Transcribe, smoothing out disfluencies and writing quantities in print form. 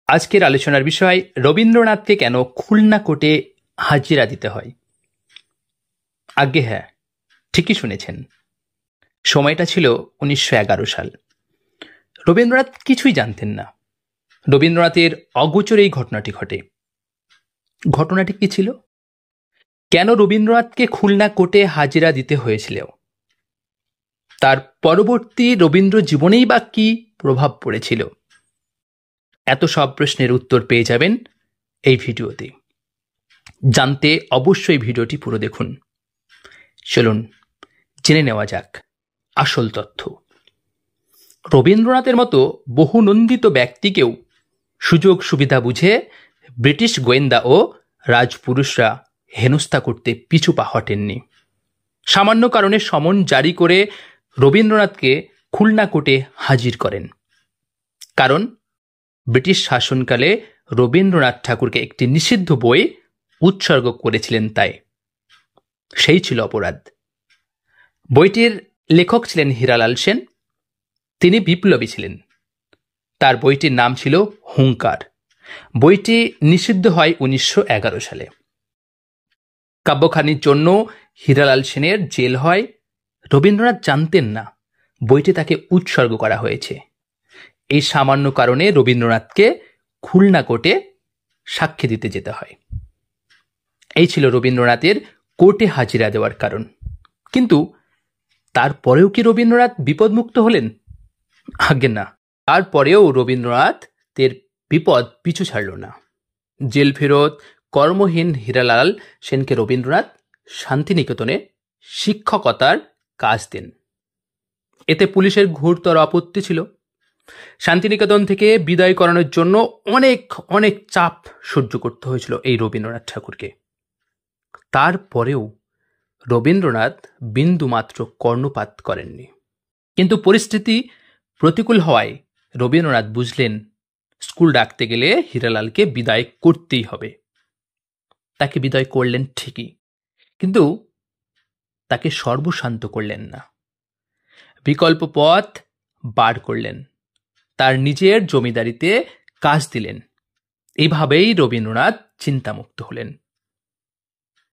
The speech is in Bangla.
আজকের আলোচনার বিষয় রবীন্দ্রনাথকে কেন খুলনা কোর্টে হাজিরা দিতে হয়। আজ্ঞে হ্যাঁ, ঠিকই শুনেছেন। সময়টা ছিল 1911 সাল। রবীন্দ্রনাথ কিছুই জানতেন না। রবীন্দ্রনাথের অগোচরে এই ঘটনাটি ঘটে। ঘটনাটি কি ছিল? কেন রবীন্দ্রনাথকে খুলনা কোর্টে হাজিরা দিতে হয়েছিল? তার পরবর্তী রবীন্দ্র জীবনেই বা কি প্রভাব পড়েছিল? এত সব প্রশ্নের উত্তর পেয়ে যাবেন এই ভিডিওতে। জানতে অবশ্যই ভিডিওটি পুরো দেখুন। চলুন জেনে নেওয়া যাক আসল তথ্য। রবীন্দ্রনাথের মতো বহু নন্দিত ব্যক্তিকেও সুযোগ সুবিধা বুঝে ব্রিটিশ গোয়েন্দা ও রাজপুরুষরা হেনস্থা করতে পিছু পা হটেননি। সামান্য কারণে সমন জারি করে রবীন্দ্রনাথকে খুলনা কোর্টে হাজির করেন। কারণ ব্রিটিশ শাসনকালে রবীন্দ্রনাথ ঠাকুরকে একটি নিষিদ্ধ বই উৎসর্গ করেছিলেন, তাই সেই ছিল অপরাধ। বইটির লেখক ছিলেন হীরালাল সেন। তিনি বিপ্লবী ছিলেন। তার বইটির নাম ছিল হুঙ্কার। বইটি নিষিদ্ধ হয় 1911 সালে। কাব্যখানির জন্য হীরালাল সেনের জেল হয়। রবীন্দ্রনাথ জানতেন না বইটি তাকে উৎসর্গ করা হয়েছে। এই সামান্য কারণে রবীন্দ্রনাথকে খুলনা কোর্টে সাক্ষী দিতে যেতে হয়। এই ছিল রবীন্দ্রনাথের কোর্টে হাজিরা দেওয়ার কারণ। কিন্তু তারপরেও কি রবীন্দ্রনাথ বিপদমুক্ত হলেন? আজ্ঞে না। তারপরেও রবীন্দ্রনাথের বিপদ পিছু ছাড়ল না। জেল ফেরত কর্মহীন হীরালাল সেনকে রবীন্দ্রনাথ শান্তিনিকেতনে শিক্ষকতার কাজ দেন। এতে পুলিশের ঘোরতর আপত্তি ছিল। শান্তিনিকেতন থেকে বিদায় করানোর জন্য অনেক অনেক চাপ সহ্য করতে হয়েছিল এই রবীন্দ্রনাথ ঠাকুরকে। তারপরেও রবীন্দ্রনাথ বিন্দুমাত্র কর্ণপাত করেননি। কিন্তু পরিস্থিতি প্রতিকূল হওয়ায় রবীন্দ্রনাথ বুঝলেন স্কুল ডাকতে গেলে হীরালালকে বিদায় করতেই হবে। তাকে বিদায় করলেন ঠিকই, কিন্তু তাকে সর্বশান্ত করলেন না। বিকল্প পথ বার করলেন। তার নিজের জমিদারিতে কাজ দিলেন। এইভাবেই রবীন্দ্রনাথ চিন্তামুক্ত হলেন।